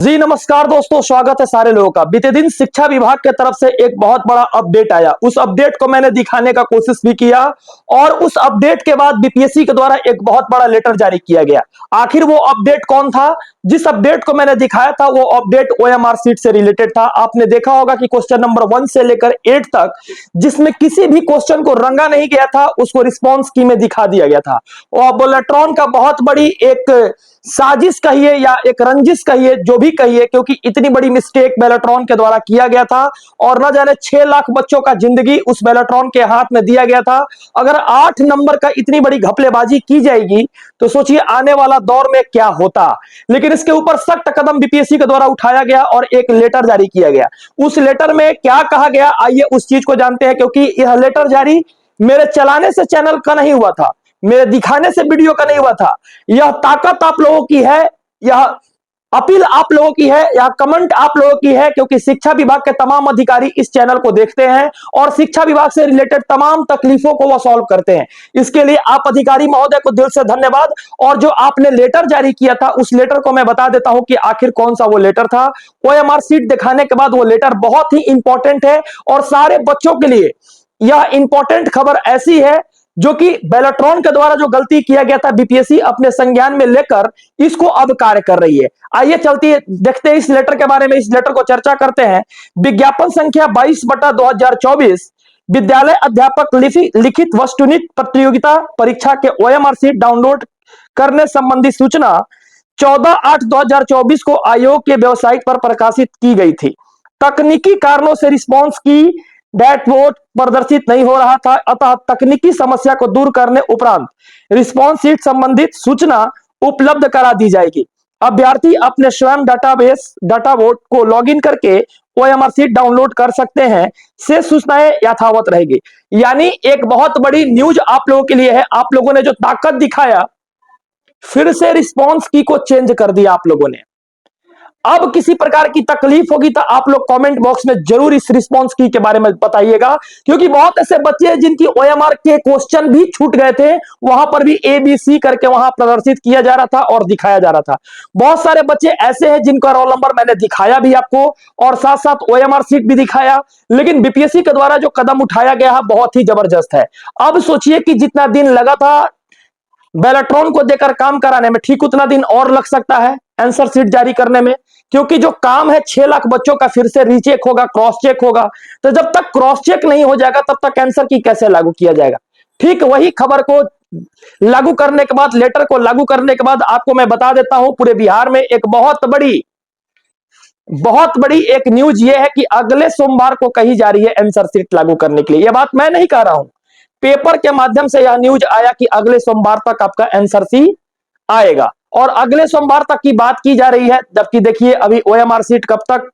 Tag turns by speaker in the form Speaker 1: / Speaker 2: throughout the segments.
Speaker 1: जी नमस्कार दोस्तों, स्वागत है सारे लोगों का। बीते दिन शिक्षा विभाग के तरफ से एक बहुत बड़ा अपडेट आया। उस अपडेट को मैंने दिखाने का कोशिश भी किया और उस अपडेट के बाद बीपीएससी के द्वारा एक बहुत बड़ा लेटर जारी किया गया। आखिर वो अपडेट कौन था? जिस अपडेट को मैंने दिखाया था वो अपडेट ओएमआर सीट से रिलेटेड था। आपने देखा होगा कि क्वेश्चन नंबर 1 से लेकर 8 तक जिसमें किसी भी क्वेश्चन को रंगा नहीं गया था उसको रिस्पॉन्स की में दिखा दिया गया था। और बोलेट्रॉन का बहुत बड़ी एक साजिश कहिए या एक रंजिश कहिए, जो भी कहिए, क्योंकि इतनी बड़ी मिस्टेक बेलाट्रॉन के द्वारा किया गया था और न जाने 6 लाख बच्चों का जिंदगी उस बेलाट्रॉन के हाथ में दिया गया था। अगर 8 नंबर का इतनी बड़ी घपलेबाजी की जाएगी तो सोचिए आने वाला दौर में क्या होता। लेकिन इसके ऊपर सख्त कदम बीपीएससी के द्वारा उठाया गया और एक लेटर जारी किया गया। उस लेटर में क्या कहा गया, आइए उस चीज को जानते हैं। क्योंकि यह लेटर जारी मेरे चलाने से चैनल का नहीं हुआ था, मेरे दिखाने से वीडियो का नहीं हुआ था। यह ताकत आप लोगों की है, यह अपील आप लोगों की है, यह कमेंट आप लोगों की है, क्योंकि शिक्षा विभाग के तमाम अधिकारी इस चैनल को देखते हैं और शिक्षा विभाग से रिलेटेड तमाम तकलीफों को वह सॉल्व करते हैं। इसके लिए आप अधिकारी महोदय को दिल से धन्यवाद। और जो आपने लेटर जारी किया था उस लेटर को मैं बता देता हूं कि आखिर कौन सा वो लेटर था। ओएमआर सीट दिखाने के बाद वो लेटर बहुत ही इंपॉर्टेंट है और सारे बच्चों के लिए यह इंपॉर्टेंट खबर ऐसी है जो कि बेलाट्रॉन के द्वारा जो गलती किया गया था बीपीएससी अपने संज्ञान में लेकर इसको अब कार्य कर रही है। आइए चलती है, देखते हैं इस लेटर के बारे में, इस लेटर को चर्चा करते हैं। विज्ञापन संख्या 22/2024 विद्यालय अध्यापक लिखित वस्तुनिष्ठ प्रतियोगिता परीक्षा के ओएमआर सीट डाउनलोड करने संबंधी सूचना 14/8/2024 को आयोग के वेबसाइट पर प्रकाशित की गई थी। तकनीकी कारणों से रिस्पॉन्स की डैशबोर्ड प्रदर्शित नहीं हो रहा था, अतः तकनीकी समस्या को दूर करने उपरांत रिस्पॉन्स सीट संबंधित सूचना उपलब्ध करा दी जाएगी। अभ्यर्थी अपने स्वयं डाटाबोर्ड को लॉगिन करके ओएमआर सीट डाउनलोड कर सकते हैं। से सूचनाएं यथावत रहेगी। यानी एक बहुत बड़ी न्यूज आप लोगों के लिए है। आप लोगों ने जो ताकत दिखाया, फिर से रिस्पॉन्स की को चेंज कर दिया आप लोगों ने। अब किसी प्रकार की तकलीफ होगी तो आप लोग कमेंट बॉक्स में जरूर इस रिस्पॉन्स की के बारे में बताइएगा, क्योंकि बहुत ऐसे बच्चे हैं जिनकी ओएमआर के क्वेश्चन भी छूट गए थे, वहां पर भी एबीसी करके वहां प्रदर्शित किया जा रहा था और दिखाया जा रहा था। बहुत सारे बच्चे ऐसे हैं जिनका रोल नंबर मैंने दिखाया भी आपको और साथ साथ ओएमआर सीट भी दिखाया। लेकिन बीपीएससी के द्वारा जो कदम उठाया गया है बहुत ही जबरदस्त है। अब सोचिए कि जितना दिन लगा था बेलाट्रॉन को देकर काम कराने में, ठीक उतना दिन और लग सकता है आंसर सीट जारी करने में, क्योंकि जो काम है 6 लाख बच्चों का फिर से रीचेक होगा, क्रॉस चेक होगा। तो जब तक क्रॉस चेक नहीं हो जाएगा तब तक आंसर की कैसे लागू किया जाएगा। ठीक वही खबर को लागू करने के बाद, लेटर को लागू करने के बाद आपको मैं बता देता हूं, पूरे बिहार में एक बहुत बड़ी एक न्यूज ये है कि अगले सोमवार को कही जा रही है आंसर सीट लागू करने के लिए। यह बात मैं नहीं कह रहा हूं, पेपर के माध्यम से यह न्यूज आया कि अगले सोमवार तक आपका आंसर सी आएगा और अगले सोमवार तक की बात की जा रही है। जबकि देखिए अभी ओएमआर सीट कब तक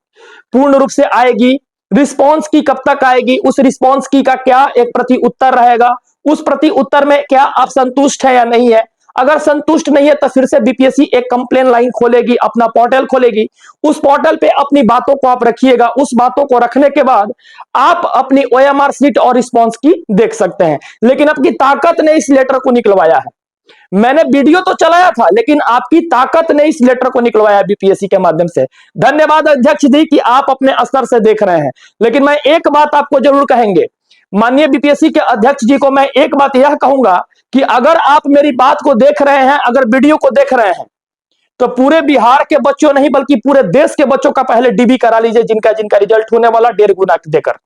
Speaker 1: पूर्ण रूप से आएगी, रिस्पॉन्स की कब तक आएगी, उस रिस्पॉन्स की का क्या एक प्रति उत्तर रहेगा, उस प्रति उत्तर में क्या आप संतुष्ट है या नहीं है। अगर संतुष्ट नहीं है तो फिर से बीपीएससी एक कंप्लेन लाइन खोलेगी, अपना पोर्टल खोलेगी। उस पोर्टल पे अपनी बातों को आप रखिएगा। उस बातों को रखने के बाद आप अपनी ओएमआर सीट और रिस्पॉन्स की देख सकते हैं। लेकिन आपकी ताकत ने इस लेटर को निकलवाया है। मैंने वीडियो तो चलाया था लेकिन आपकी ताकत ने इस लेटर को निकलवाया बीपीएससी के माध्यम से। धन्यवाद अध्यक्ष जी कि आप अपने स्तर से देख रहे हैं। लेकिन मैं एक बात आपको जरूर कहेंगे, माननीय बीपीएससी के अध्यक्ष जी को मैं एक बात यह कहूंगा कि अगर आप मेरी बात को देख रहे हैं, अगर वीडियो को देख रहे हैं, तो पूरे बिहार के बच्चों नहीं बल्कि पूरे देश के बच्चों का पहले डीबी करा लीजिए, जिनका जिनका रिजल्ट होने वाला 1.5 गुना देकर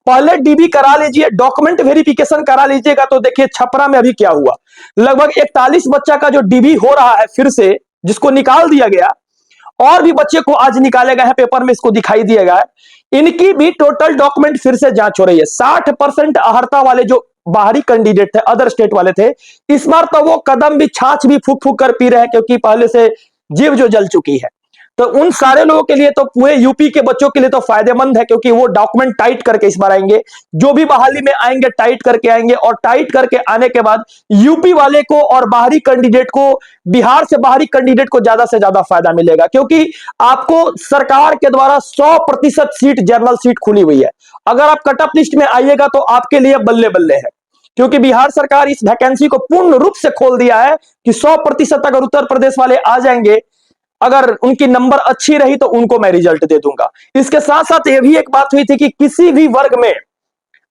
Speaker 1: पहले डीबी करा लीजिए, डॉक्यूमेंट वेरिफिकेशन करा लीजिएगा। तो देखिए छपरा में अभी क्या हुआ, लगभग 41 बच्चा का जो डीबी हो रहा है फिर से, जिसको निकाल दिया गया, और भी बच्चे को आज निकाले गए हैं, पेपर में इसको दिखाई दिया गया है। इनकी भी टोटल डॉक्यूमेंट फिर से जांच हो रही है। 60% अहर्ता वाले जो बाहरी कैंडिडेट थे, अदर स्टेट वाले थे, इस बार तो वो कदम भी छाछ भी फूक फूक कर पी रहे हैं, क्योंकि पहले से जीभ जो जल चुकी है। तो उन सारे लोगों के लिए तो, पूरे यूपी के बच्चों के लिए तो फायदेमंद है, क्योंकि वो डॉक्यूमेंट टाइट करके इस बार आएंगे। जो भी बहाली में आएंगे टाइट करके आएंगे, और टाइट करके आने के बाद यूपी वाले को और बाहरी कैंडिडेट को, बिहार से बाहरी कैंडिडेट को ज्यादा से ज्यादा फायदा मिलेगा, क्योंकि आपको सरकार के द्वारा 100% सीट जनरल सीट खुली हुई है। अगर आप कट ऑफ लिस्ट में आइएगा तो आपके लिए बल्ले बल्ले है, क्योंकि बिहार सरकार इस वैकेंसी को पूर्ण रूप से खोल दिया है कि 100% अगर उत्तर प्रदेश वाले आ जाएंगे अगर उनकी नंबर अच्छी रही तो उनको मैं रिजल्ट दे दूंगा। इसके साथ साथ यह भी एक बात हुई थी कि किसी भी वर्ग में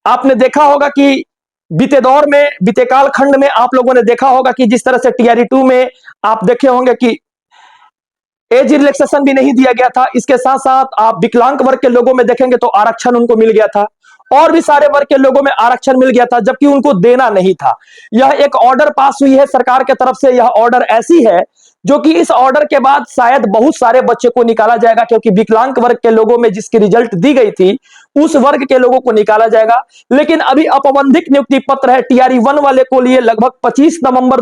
Speaker 1: आपने देखा होगा कि बीते दौर में, बीते काल खंड में आप लोगों ने देखा होगा कि जिस तरह से टीआरई 2 में आप देखे होंगे कि एज रिलैक्सेशन भी नहीं दिया गया था। इसके साथ साथ आप विकलांग वर्ग के लोगों में देखेंगे तो आरक्षण उनको मिल गया था, और भी सारे वर्ग के लोगों में आरक्षण मिल गया था, जबकि उनको देना नहीं था। यह एक ऑर्डर पास हुई है सरकार की तरफ से। यह ऑर्डर ऐसी है जो कि इस ऑर्डर के बाद शायद बहुत सारे बच्चे को निकाला जाएगा, क्योंकि विकलांग वर्ग के लोगों में जिसकी रिजल्ट दी गई थी उस वर्ग के लोगों को निकाला जाएगा। लेकिन अभी अपबंधित नियुक्ति पत्र है टीआरई 1 वाले को लिए लगभग 25 नवंबर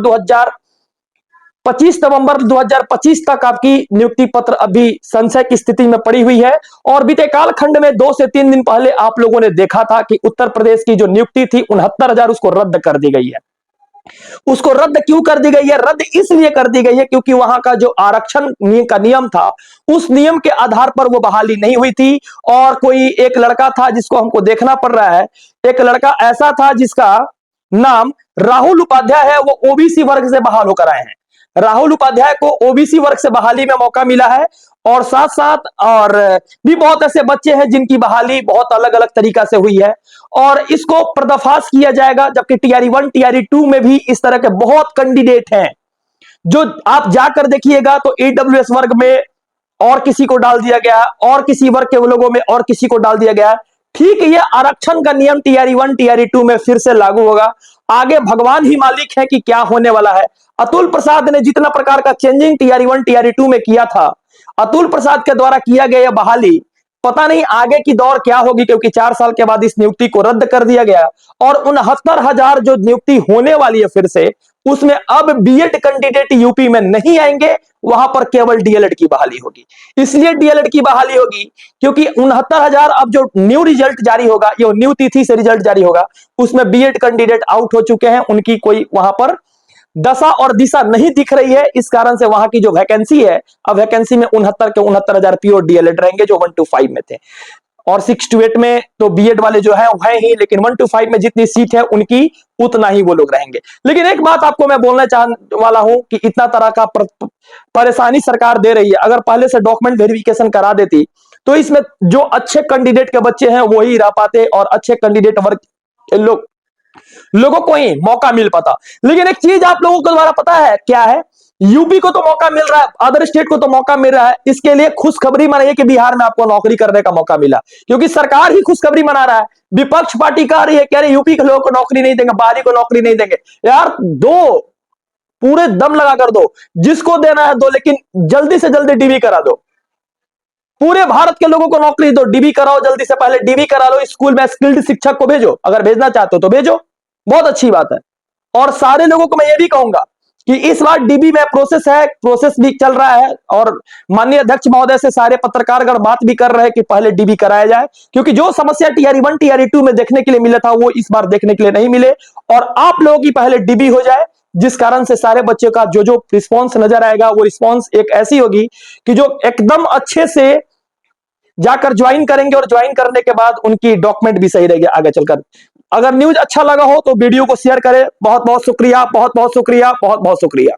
Speaker 1: 2025 तक आपकी नियुक्ति पत्र अभी संशय की स्थिति में पड़ी हुई है। और बीते कालखंड में 2 से 3 दिन पहले आप लोगों ने देखा था कि उत्तर प्रदेश की जो नियुक्ति थी 69,000 उसको रद्द कर दी गई है। उसको रद्द क्यों कर दी गई है? रद्द इसलिए कर दी गई है क्योंकि वहां का जो आरक्षण का नियम था उस नियम के आधार पर वो बहाली नहीं हुई थी। और कोई एक लड़का था जिसको हमको देखना पड़ रहा है, एक लड़का ऐसा था जिसका नाम राहुल उपाध्याय है, वो ओबीसी वर्ग से बहाल होकर आए हैं। राहुल उपाध्याय को ओबीसी वर्ग से बहाली में मौका मिला है, और साथ साथ और भी बहुत ऐसे बच्चे हैं जिनकी बहाली बहुत अलग अलग तरीका से हुई है, और इसको पर्दाफाश किया जाएगा। जबकि टीआरई 1 टीआरई 2 में भी इस तरह के बहुत कैंडिडेट हैं जो आप जाकर देखिएगा तो ईडब्ल्यूएस वर्ग में और किसी को डाल दिया गया, और किसी वर्ग के लोगों में और किसी को डाल दिया गया। ठीक है, ये आरक्षण का नियम टीआरई 1 टीआरई 2 में फिर से लागू होगा। आगे भगवान ही मालिक है कि क्या होने वाला है। अतुल प्रसाद ने जितना प्रकार का चेंजिंग टीआरई 1 टीआरई 2 में किया था, अतुल प्रसाद के द्वारा किया गया बहाली, पता नहीं आगे की दौर क्या होगी, क्योंकि 4 साल के बाद इस नियुक्ति को रद्द कर दिया गया। और 69,000 जो नियुक्ति होने वाली है फिर से, उसमें अब बीएड कैंडिडेट यूपी में नहीं आएंगे, वहां पर केवल डीएलएड की बहाली होगी। इसलिए डीएलएड की बहाली होगी क्योंकि 69,000 अब जो न्यू रिजल्ट जारी होगा, ये न्यू तिथि से रिजल्ट जारी होगा, उसमें बीएड कैंडिडेट आउट हो चुके हैं, उनकी कोई वहां पर दशा और दिशा नहीं दिख रही है। इस कारण से वहां की जो वैकेंसी है, अब वैकेंसी में 69 के 69,000 प्योर डीएलएड रहेंगे जो 1 to 5 में थे, और 6 to 8 में तो बीएड वाले जो है वो है ही, लेकिन 1 to 5 में जितनी सीट है उनकी उतना ही वो लोग रहेंगे। लेकिन एक बात आपको मैं बोलना चाहने वाला हूं कि इतना तरह का परेशानी सरकार दे रही है, अगर पहले से डॉक्यूमेंट वेरिफिकेशन करा देती तो इसमें जो अच्छे कैंडिडेट के बच्चे हैं वो ही रह पाते, और अच्छे कैंडिडेट वर्ग के लोगों को ही मौका मिल पाता। लेकिन एक चीज आप लोगों को द्वारा पता है क्या है? यूपी को तो मौका मिल रहा है, अदर स्टेट को तो मौका मिल रहा है। इसके लिए खुशखबरी मनाइए कि बिहार में आपको नौकरी करने का मौका मिला, क्योंकि सरकार ही खुशखबरी मना रहा है। विपक्ष पार्टी कह रही है, कह रही यूपी के लोगों को नौकरी नहीं देंगे, बाहरी को नौकरी नहीं देंगे। यार दो, पूरे दम लगा कर दो, जिसको देना है दो, लेकिन जल्दी से जल्दी डीबी करा दो। पूरे भारत के लोगों को नौकरी दो, डीबी कराओ, जल्दी से पहले डीबी करा लो। स्कूल में स्किल्ड शिक्षक को भेजो, अगर भेजना चाहते हो तो भेजो, बहुत अच्छी बात है। और सारे लोगों को मैं ये भी कहूंगा कि इस बार डीबी में प्रोसेस है, प्रोसेस भी चल रहा है, और माननीय अध्यक्ष महोदय से सारे पत्रकारगण बात भी कर रहे हैं कि पहले डीबी कराया जाए, क्योंकि जो समस्या टीआरई 1 टीआरई 2 में देखने के लिए मिला था वो इस बार देखने के लिए नहीं मिले, और आप लोगों की पहले डीबी हो जाए, जिस कारण से सारे बच्चों का जो जो रिस्पॉन्स नजर आएगा वो रिस्पॉन्स एक ऐसी होगी कि जो एकदम अच्छे से जाकर ज्वाइन करेंगे, और ज्वाइन करने के बाद उनकी डॉक्यूमेंट भी सही रहेगी आगे चलकर। अगर न्यूज अच्छा लगा हो तो वीडियो को शेयर करें। बहुत बहुत शुक्रिया, बहुत बहुत शुक्रिया, बहुत बहुत शुक्रिया।